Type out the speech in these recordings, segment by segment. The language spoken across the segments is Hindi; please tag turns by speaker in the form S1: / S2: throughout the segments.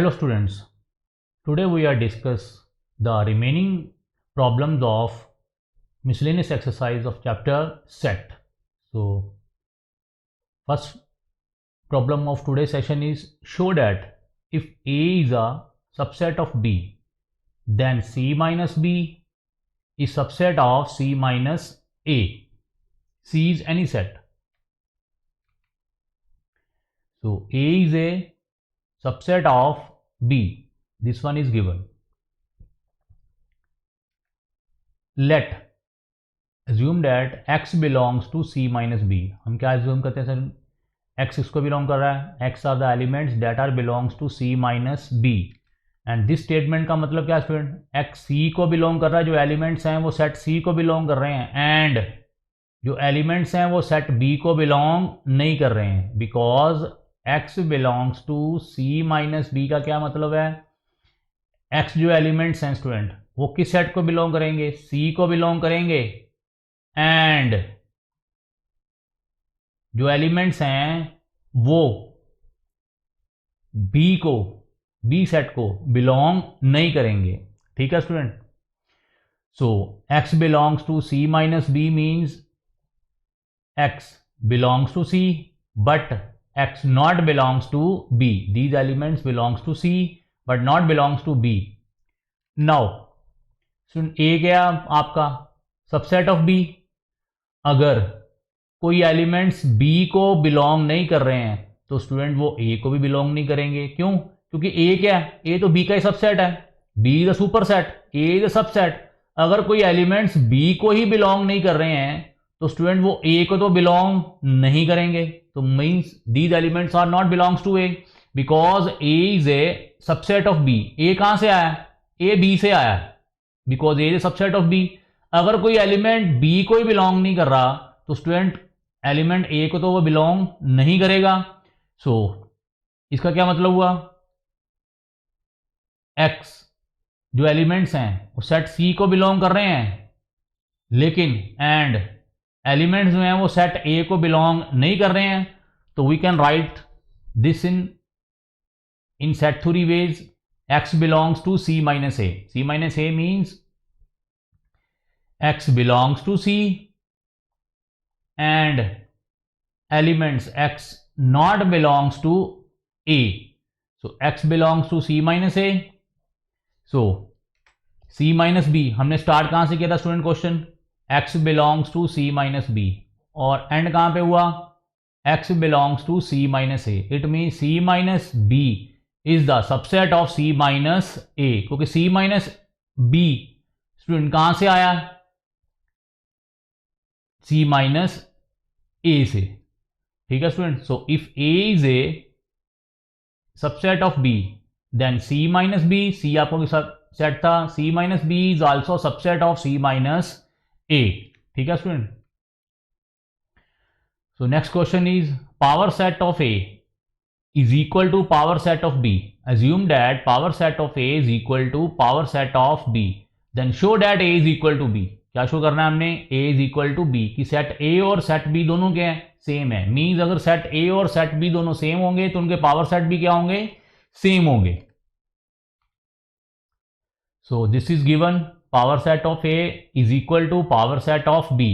S1: Hello students, today we are discuss the remaining problems of miscellaneous exercise of chapter set. So first problem of today's session is show that if A is a subset of B, then C minus B is subset of C minus A. C is any set. So A is a subset of B. This one is given. Let assume that X belongs to C minus B. हम क्या assume करते हैं सर? X इसको belong कर रहा है. X are the elements that are belongs to C minus B. And this statement का मतलब क्या स्टूडेंट? X C को belong कर रहा है, जो elements हैं वो set C को belong कर रहे हैं, and जो elements हैं वो set B को belong नहीं कर रहे हैं. Because X belongs to C minus B का क्या मतलब है? X जो एलिमेंट्स हैं स्टूडेंट वो किस सेट को बिलोंग करेंगे? C को बिलोंग करेंगे, एंड जो एलिमेंट्स हैं वो B सेट को बिलोंग नहीं करेंगे. ठीक है student. So X belongs to C minus B means X belongs to C but X not belongs to B. These elements belongs to C but not belongs to B. Now, student A क्या आपका सबसेट ऑफ B. अगर कोई एलिमेंट्स B को बिलोंग नहीं कर रहे हैं तो स्टूडेंट वो A को भी बिलोंग नहीं करेंगे. क्यों? क्योंकि A क्या है? A तो B का ही सबसेट है. B is a super set, A is a subset. अगर कोई एलिमेंट्स B को ही बिलोंग नहीं कर रहे हैं तो स्टूडेंट वो A को तो बिलोंग नहीं करेंगे. तो means these elements are not belongs to A because A is a subset of B. A कहां से आया? A B से आया because A is a subset of B. अगर कोई एलिमेंट B को ही बिलोंग नहीं कर रहा तो स्टूडेंट एलिमेंट A को तो वो बिलोंग नहीं करेगा. सो इसका क्या मतलब हुआ? X जो एलिमेंट्स हैं वो सेट C को बिलोंग कर रहे हैं, लेकिन एंड एलिमेंट्स जो हैं वो सेट A को बिलोंग नहीं कर रहे हैं. तो we can write this in set theory ways. X belongs to C minus A. C minus A means X belongs to C and elements X not belongs to A. So X belongs to C minus A. So C minus B हमने स्टार्ट कहां से किया था student question? X belongs to C minus B और एंड कहां पे हुआ? X belongs to C minus A. It mean C minus B is the subset of C minus A, क्योंकि C माइनस B स्टूडेंट कहां से आया? C माइनस A से. ठीक है student. So if A is a subset of B then C minus B, C आपको सेट था, C minus B is also subset of C minus A. ठीक है student. So next question is power set of A is equal to power set of B. Assume that power set of A is equal to power set of B. Then show that A is equal to B. क्या शो करना है हमने? A is equal to B कि सेट A और सेट B दोनों क्या है? सेम है. मीन्स अगर सेट A और सेट B दोनों सेम होंगे तो उनके पावर सेट भी क्या होंगे? सेम होंगे. So this is given. Power set of A is equal to power set of B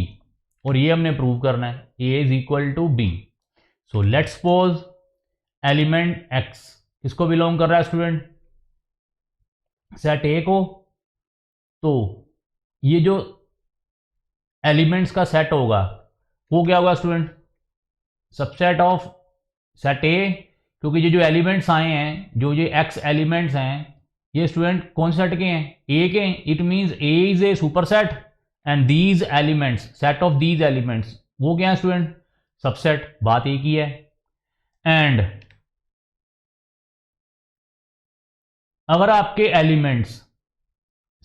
S1: और ये हमने प्रूव करना है. A is equal to B. So let's suppose element X किसको बिलोंग कर रहा है स्टूडेंट? सेट A को. तो ये जो एलिमेंट्स का सेट होगा वो क्या होगा student? Subset of set A, क्योंकि ये जो एलिमेंट्स आए हैं, जो ये X एलिमेंट्स हैं, ये स्टूडेंट कौन सेट के हैं? A के. It means A is A super set and these elements, set of these elements वो क्या है स्टूडेंट? सबसेट. बात एक ही है. एंड अगर आपके एलिमेंट्स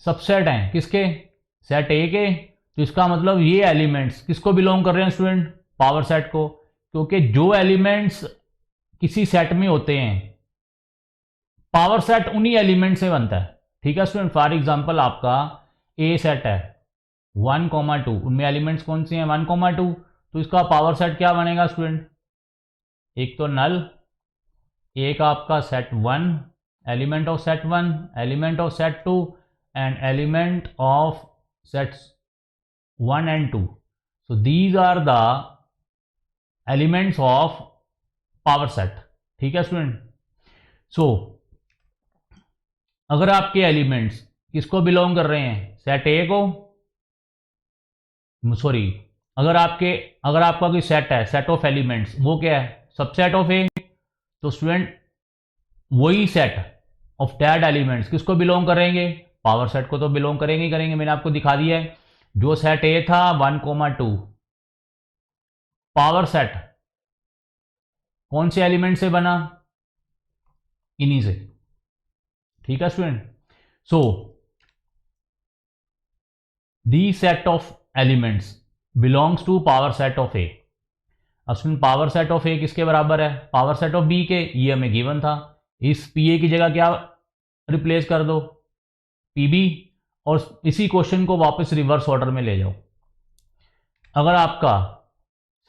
S1: सबसेट हैं किसके? सेट A के, तो इसका मतलब ये एलिमेंट्स किसको बिलोंग कर रहे हैं स्टूडेंट? पावर सेट को. क्योंकि जो एलिमेंट्स किसी सेट में होते हैं पावर सेट उन्हीं एलिमेंट से बनता है. ठीक है स्टूडेंट. फॉर एग्जांपल आपका A सेट है 1, 2, उनमें एलिमेंट्स कौन से हैं? 1, 2. तो इसका पावर सेट क्या बनेगा स्टूडेंट? एक तो नल, एक आपका set 1 element of set 1, element of set 2 and element of sets 1 and 2. So these are the elements of power set. ठीक है स्टूडेंट. सो अगर आपके एलिमेंट्स किसको बिलोंग कर रहे हैं, सेट ए को, सॉरी, अगर आपका कोई सेट है, सेट ऑफ एलिमेंट्स, वो क्या है, सबसेट ऑफ ए, तो स्टूडेंट वही सेट ऑफ दैट एलिमेंट्स किसको बिलोंग करेंगे, पावर सेट को तो बिलोंग करेंगे ही करेंगे. मैंने आपको दिखा दिया है. जो सेट ए था 1,2 पावर सेट कौन से एलिमेंट से बना, इन्हीं से. ठीक है student. So the set of elements belongs to power set of A. अब student power set of A किसके बराबर है, पावर सेट ऑफ बी के. ये हमें गिवन था. इस पी ए की जगह क्या रिप्लेस कर दो, पी बी, और इसी क्वेश्चन को वापस रिवर्स ऑर्डर में ले जाओ. अगर आपका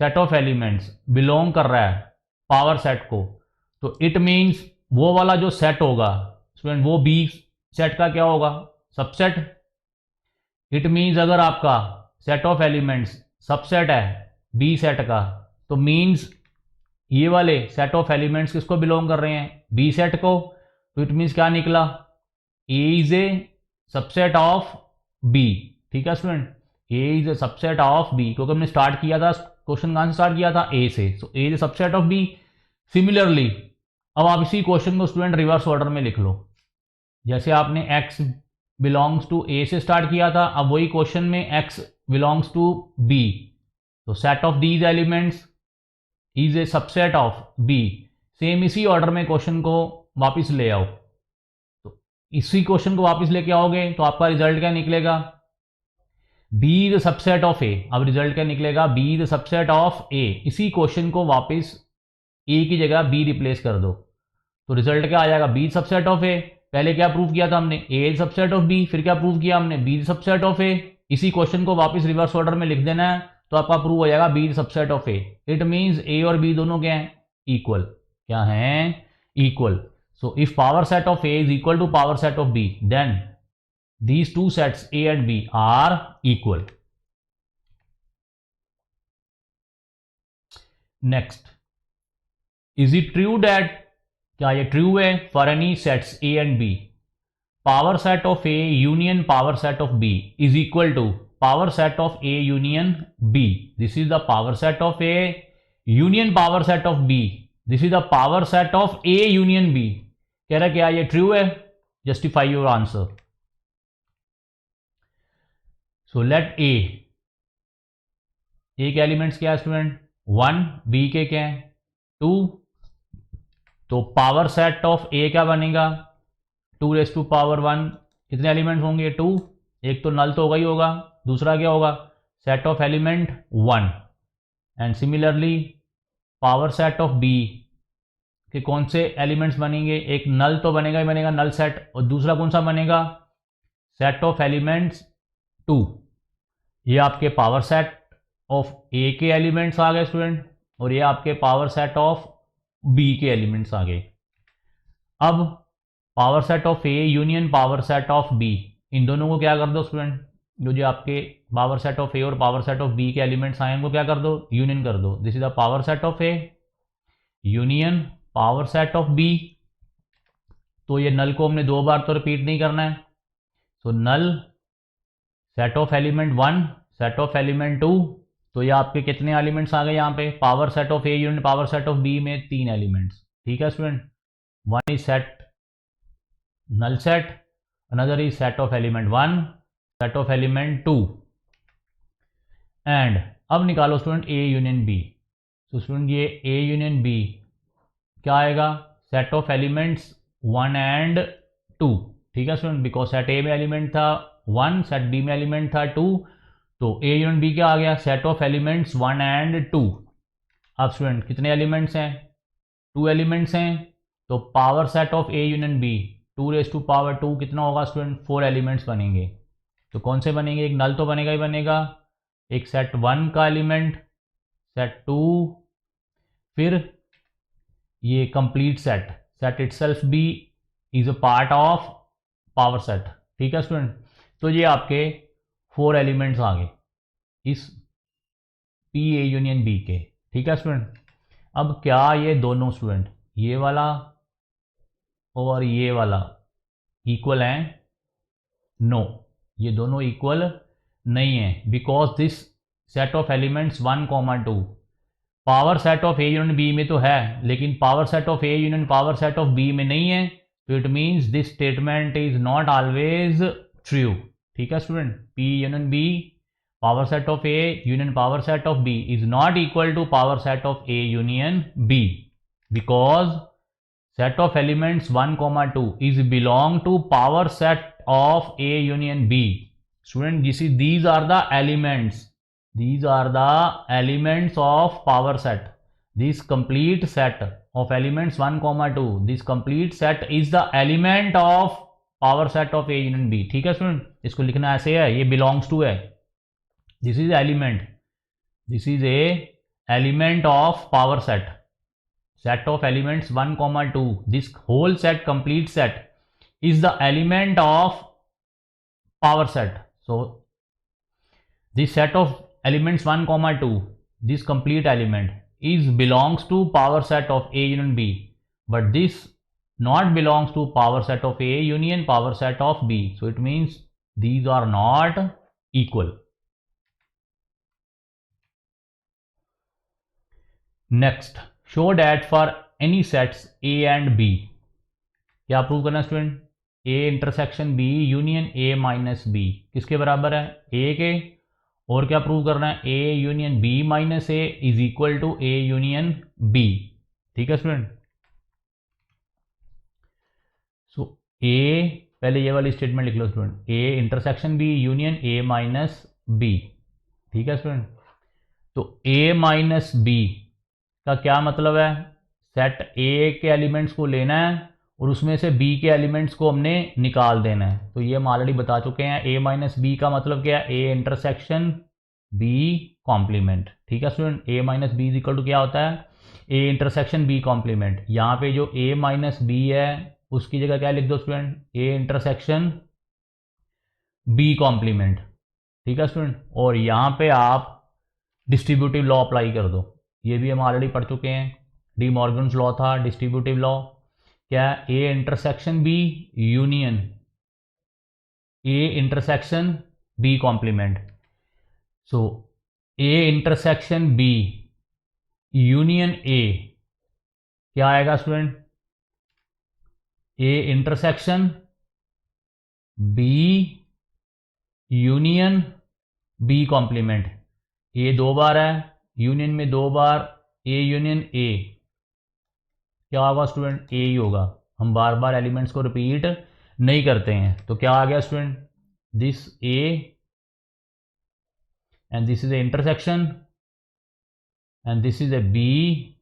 S1: सेट ऑफ एलिमेंट्स बिलोंग कर रहा है पावर सेट को, तो इट मीन्स वो वाला जो सेट होगा स्टूडेंट, वो बी सेट का क्या होगा, सबसेट. इट मीन्स अगर आपका सेट ऑफ एलिमेंट्स सबसेट है बी सेट का, तो मीन्स ये वाले सेट ऑफ एलिमेंट्स किसको बिलोंग कर रहे हैं, बी सेट को. तो इट मीन्स क्या निकला, A is a subset of B. ठीक है student, A is a subset of B, क्योंकि हमने स्टार्ट किया था, क्वेश्चन कहां से स्टार्ट किया था, ए से. So A is a subset of B. Similarly अब आप इसी क्वेश्चन को स्टूडेंट रिवर्स ऑर्डर में लिख लो. जैसे आपने एक्स बिलोंग्स टू ए से स्टार्ट किया था, अब वही क्वेश्चन में एक्स बिलोंग्स टू बी. तो set of these elements is a subset of B. Same इसी ऑर्डर में क्वेश्चन को वापस ले आओ. तो इसी क्वेश्चन को वापस लेके आओगे तो आपका रिजल्ट क्या निकलेगा, B is a subset of A. अब रिजल्ट क्या निकलेगा, B is a subset of A. इसी क्वेश्चन को वापस ए की जगह बी रिप्लेस कर दो, तो रिजल्ट क्या आ जाएगा, बी सबसेट ऑफ ए. पहले क्या प्रूव किया था हमने, ए सबसेट ऑफ बी. फिर क्या प्रूव किया हमने, बी सबसेट ऑफ ए. इसी क्वेश्चन को वापस रिवर्स ऑर्डर में लिख देना है, तो आपका प्रूव हो जाएगा B subset of A. It means A और बी दोनों क्या हैं, इक्वल. क्या हैं, equal. So if power set of A is equal to power set of B, then these two sets A and B are equal. Next, is it true that, क्या ये true है, for any sets A and B, power set of A union power set of B is equal to power set of A union B. This is the power set of A union power set of B. This is the power set of A union B. कह रहा क्या ये true है, justify your answer. So let A के एलिमेंट्स क्या है स्टूडेंट, 1, बी के क्या है 2. तो पावर सेट ऑफ ए क्या बनेगा, 2⁻1. कितने एलिमेंट्स होंगे, 2. एक तो नल तो होगा ही होगा, दूसरा क्या होगा, set of element 1. And similarly power set of B के कौन से एलिमेंट्स बनेंगे, एक नल तो बनेगा ही बनेगा, नल सेट, और दूसरा कौन सा बनेगा, सेट ऑफ एलिमेंट्स 2. ये आपके पावर सेट ऑफ ए के एलिमेंट्स आ गए स्टूडेंट, और ये आपके पावर सेट ऑफ बी के एलिमेंट्स आ गए. अब power set of A union power set of B, इन दोनों को क्या कर दो स्टूडेंट, जो आपके पावर सेट ऑफ ए और पावर सेट ऑफ बी के एलिमेंट्स आए उनको क्या कर दो, यूनियन कर दो. This is the power set of A union power set of B. तो ये नल को हमने 2 बार तो रिपीट नहीं करना है. So null set of element 1, set of element 2. तो ये आपके कितने एलिमेंट्स आ गए यहाँ पे, power set of A unit power set of B में 3 एलिमेंट्स. ठीक है student, 1 is set null set, another is set of element 1, set of element 2. And अब निकालो स्टूडेंट ए यूनियन बी. तो स्टूडेंट ये ए यूनियन बी क्या आएगा, सेट ऑफ एलिमेंट्स 1 एंड 2. ठीक है स्टूडेंट, बिकॉज सेट ए में एलिमेंट था 1, सेट बी में एलिमेंट था 2, तो ए यूनियन बी क्या आ गया, सेट ऑफ एलिमेंट्स 1 एंड 2. अब स्टूडेंट कितने एलिमेंट्स हैं, 2 एलिमेंट्स हैं. तो power set of A union B 2⁻2 कितना होगा स्टूडेंट, 4 एलिमेंट्स बनेंगे. तो कौन से बनेंगे, एक नल तो बनेगा ही बनेगा, एक सेट 1 का एलिमेंट, सेट 2, फिर ये complete set, set itself B is a part of power set. ठीक है स्टूडेंट, तो ये आपके 4 एलिमेंट्स आ गए इस पी ए यूनियन बी के। ठीक है स्टूडेंट, अब क्या ये दोनों स्टूडेंट, ये वाला और ये वाला इक्वल हैं? नो, ये दोनों इक्वल नहीं है, because this set of elements 1, 2 power set of A union B में तो है, लेकिन power set of A union power set of B में नहीं है। तो it means this statement is not always true. ठीक है student, P union B power set of A union power set of B is not equal to power set of A union B, because set of elements 1, 2 is belong to power set of A union B. Student, these are the elements. These are the elements of power set. This complete set of elements 1, 2. This complete set is the element of power set of A union B. ठीक है स्टूडेंट, इसको लिखना ऐसे है, ये belongs to है, this is element, this is a element of power set. Set of elements 1, 2. This whole set, complete set, is the element of power set. So this set of elements 1, 2, this complete element is belongs to power set of A union B, but this not belongs to power set of A union power set of B. So it means these are not equal. Next, show that for any sets A and B, क्या प्रूव करना student? A intersection B union A minus B किसके बराबर है? A के। और क्या प्रूव करना है? A union B minus A is equal to A union B। ठीक है स्टूडेंट, सो A, पहले ये वाली स्टेटमेंट लिख लो student, A intersection B union A minus B। ठीक है स्टूडेंट, तो A माइनस B का क्या मतलब है? सेट ए के एलिमेंट्स को लेना है और उसमें से बी के एलिमेंट्स को हमने निकाल देना है। तो ये हम ऑलरेडी बता चुके हैं, ए माइनस बी का मतलब क्या है? A intersection B complement. ठीक है student, A minus B is equal to क्या होता है? A intersection B complement. यहाँ पे जो ए माइनस बी है उसकी जगह क्या लिख दो student? A intersection B complement. ठीक है स्टूडेंट, और यहाँ पे आप डिस्ट्रीब्यूटिव लॉ अप्लाई कर दो, ये भी हम ऑलरेडी पढ़ चुके हैं, डी मॉर्गन्स लॉ था डिस्ट्रीब्यूटिव लॉ। क्या? A intersection B union A intersection B complement. So A intersection B union A क्या आएगा student? A intersection B union B complement. A 2 बार है, यूनियन में 2 बार, ए यूनियन ए क्या होगा स्टूडेंट? ए ही होगा, हम बार बार एलिमेंट्स को रिपीट नहीं करते हैं। तो क्या आ गया student? This A and this is A intersection and this is A B,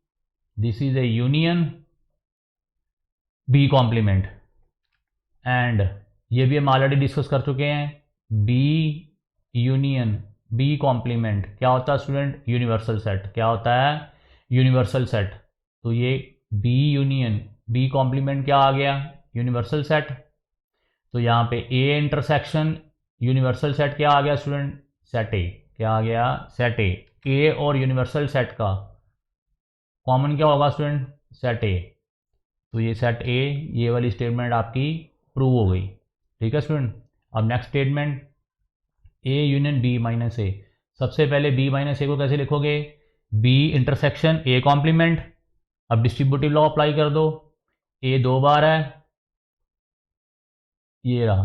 S1: this is A union B complement. एंड ये भी हम ऑलरेडी डिस्कस कर चुके हैं, बी यूनियन बी कॉम्प्लीमेंट क्या होता है स्टूडेंट? Universal set. क्या होता है? Universal set. तो ये बी यूनियन बी कॉम्प्लीमेंट क्या आ गया? Universal set. तो यहाँ पे ए इंटरसेक्शन यूनिवर्सल सेट क्या आ गया स्टूडेंट? सेट ए। क्या आ गया? सेट ए। ए और यूनिवर्सल सेट का कॉमन क्या होगा स्टूडेंट? सेट ए। तो ये सेट ए, ये वाली स्टेटमेंट आपकी प्रूव हो गई। ठीक है स्टूडेंट, अब next statement A union B minus A. सबसे पहले बी माइनस ए को कैसे लिखोगे? B intersection A complement. अब डिस्ट्रीब्यूटिव लॉ अप्लाई कर दो, ए 2 बार है, ये रहा,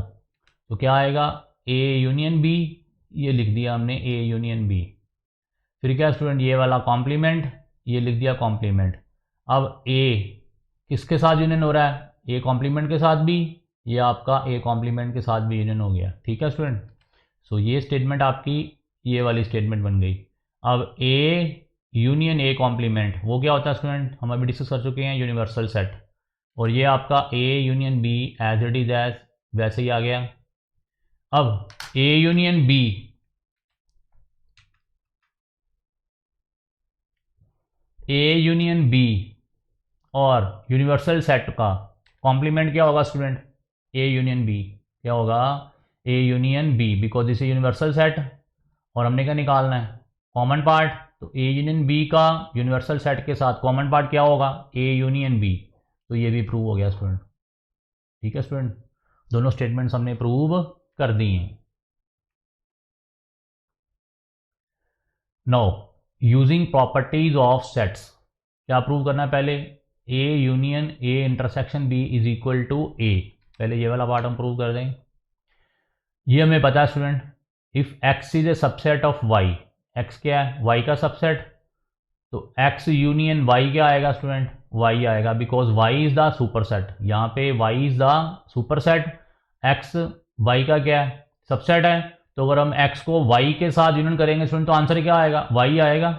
S1: तो क्या आएगा? ए यूनियन बी, ये लिख दिया हमने ए यूनियन बी। फिर क्या स्टूडेंट? ये वाला कॉम्प्लीमेंट, ये लिख दिया कॉम्प्लीमेंट। अब ए किसके साथ यूनियन हो रहा है? ए कॉम्प्लीमेंट के साथ भी, ये आपका ए कॉम्प्लीमेंट के साथ भी यूनियन हो गया। ठीक है स्टूडेंट, सो ये स्टेटमेंट आपकी ये वाली स्टेटमेंट बन गई। अब ए यूनियन ए कॉम्प्लीमेंट वो क्या होता है स्टूडेंट? हम अभी डिस्कस कर चुके हैं, यूनिवर्सल सेट। और ये आपका A union B as it is as वैसे ही आ गया। अब A union B, A union B और यूनिवर्सल सेट का कॉम्प्लीमेंट क्या होगा स्टूडेंट? A union B. क्या होगा? A union B, because this is universal set और हमने क्या निकालना है? Common part. तो ए यूनियन बी का यूनिवर्सल सेट के साथ कॉमन पार्ट क्या होगा? A union B. तो ये भी प्रूव हो गया स्टूडेंट। ठीक है स्टूडेंट, दोनों स्टेटमेंट्स हमने प्रूव कर दी हैं। Now using properties of sets, क्या प्रूव करना है पहले? A union A intersection B is equal to A. पहले ये वाला पार्ट हम प्रूव कर दें। ये हमें पता है student, if X is a subset of Y, X क्या है? वाई का सबसेट। तो एक्स यूनियन वाई क्या आएगा स्टूडेंट? वाई आएगा, because Y is the superset. यहाँ पे Y is the superset, X Y का क्या है? सबसेट है। तो अगर हम एक्स को वाई के साथ यूनियन करेंगे स्टूडेंट तो आंसर क्या आएगा? वाई आएगा,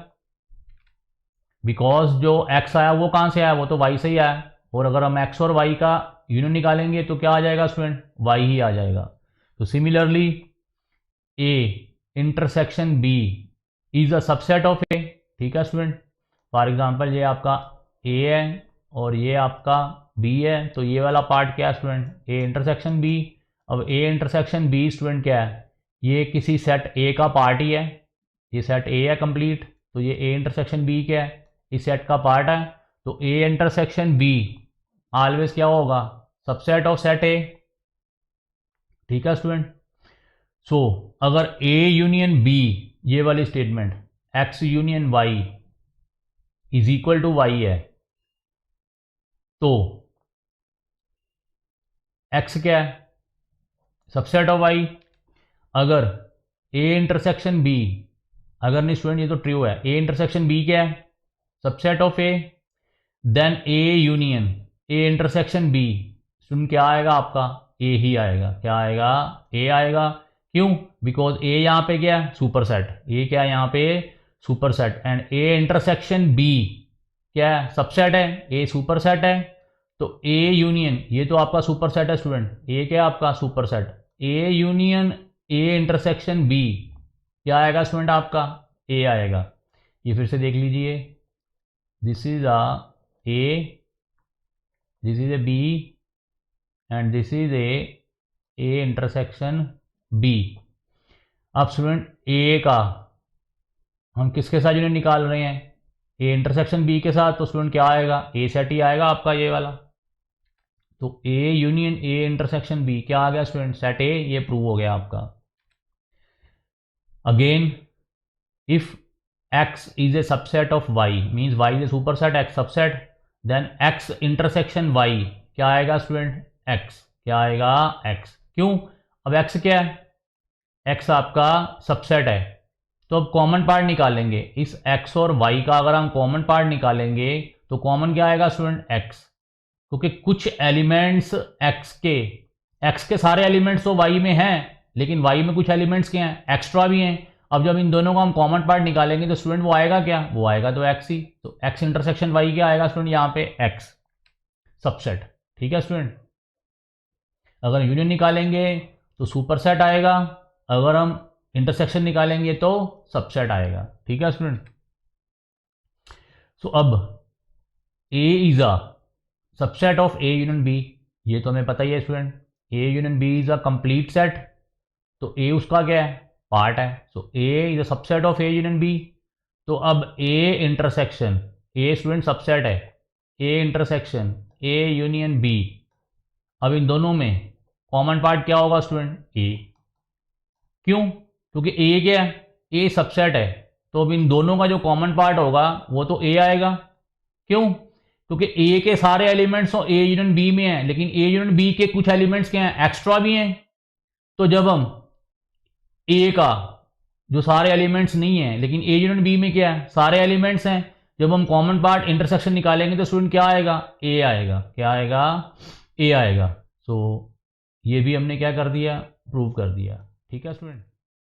S1: बिकॉज जो एक्स आया वो कहाँ से आया? वो तो वाई से ही आया। और अगर हम एक्स और वाई का यूनियन निकालेंगे तो क्या आ जाएगा स्टूडेंट? वाई ही आ जाएगा। तो similarly A intersection B is a subset of A. ठीक है स्टूडेंट, फॉर एग्जांपल ये आपका ए है और ये आपका बी है, तो ये वाला पार्ट क्या है स्टूडेंट? A intersection B. अब ए इंटरसेक्शन बी स्टूडेंट क्या है? ये किसी सेट ए का पार्ट ही है, ये सेट ए है कंप्लीट, तो ये ए इंटरसेक्शन बी क्या है? इस सेट का पार्ट है। तो ए इंटरसेक्शन बी ऑलवेज क्या होगा? सबसेट ऑफ सेट ए। ठीक है स्टूडेंट, सो अगर ए यूनियन बी, ये वाली statement X union Y is equal to Y है, तो एक्स क्या है? Subset of Y. अगर ए इंटरसेक्शन बी, अगर नहीं स्टूडेंट ये तो ट्रू है, ए इंटरसेक्शन बी क्या है? Subset of A, then A union A intersection B, student क्या आएगा आपका? ए ही आएगा। क्या आएगा? ए आएगा। क्यों? बिकॉज ए यहाँ पे क्या है? Super set. ए क्या है यहाँ पे? Superset. And A intersection B क्या है? सबसेट है। ए सुपर सेट है, तो ए यूनियन, ये तो आपका सुपर सेट है स्टूडेंट, ए क्या है आपका? Superset. A union A intersection B क्या आएगा स्टूडेंट आपका? ए आएगा। ये फिर से देख लीजिए, this is a A, this is A B and this is A intersection B. अब स्टूडेंट ए का हम किसके साथ यूनियन निकाल रहे हैं? ए इंटरसेक्शन बी के साथ। तो स्टूडेंट क्या आएगा? ए सेट ही आएगा आपका ये वाला। तो A union A intersection B क्या आ गया स्टूडेंट? सेट ए। ये प्रूव हो गया आपका। Again if x is a subset of y means y is a superset, x subset, then x intersection y क्या आएगा स्टूडेंट? x। क्या आएगा? x। क्यों? अब x क्या है? x आपका सबसेट है, तो अब कॉमन पार्ट निकालेंगे। इस x और y का अगर हम कॉमन पार्ट निकालेंगे तो कॉमन क्या आएगा स्टूडेंट? x, क्योंकि कुछ एलिमेंट्स x के सारे एलिमेंट्स तो y में हैं, लेकिन y में कुछ एलिमेंट्स क्या हैं? एक्स्ट्रा भी हैं। अब जब इन दोनों का हम कॉमन पार्ट निकालेंगे तो स्टूडेंट वो आएगा क्या? वो आएगा तो x ही। तो x इंटरसेक्शन y क्या आएगा स्टूडेंट? यहाँ पे x सबसेट। ठीक है स्टूडेंट, अगर यूनियन निकालेंगे तो सुपर सेट आएगा, अगर हम इंटरसेक्शन निकालेंगे तो सबसेट आएगा। ठीक है स्टूडेंट, सो अब a is a subset of a union b, ये तो हमें पता ही है student. a union b is a complete set, तो a उसका क्या है? पार्ट है। सो a is a subset of a union b। तो अब a intersection, a student subset है, a intersection a union b, अब इन दोनों में कॉमन पार्ट क्या होगा स्टूडेंट? a। क्यों? क्योंकि a क्या है? a सबसेट है, तो अब इन दोनों का जो कॉमन पार्ट होगा वो तो a आएगा। क्यों? क्योंकि a के सारे एलिमेंट्स तो a यूनियन b में हैं, लेकिन a यूनियन b के कुछ एलिमेंट्स क्या हैं? एक्स्ट्रा भी हैं। तो जब हम ए का जो सारे एलिमेंट्स नहीं है, लेकिन ए यूनियन बी में क्या है? सारे एलिमेंट्स हैं, जब हम कॉमन पार्ट इंटरसेक्शन निकालेंगे तो स्टूडेंट क्या आएगा? ए आएगा। क्या आएगा? ए आएगा। सो ये भी हमने क्या कर दिया? प्रूव कर दिया। ठीक है स्टूडेंट।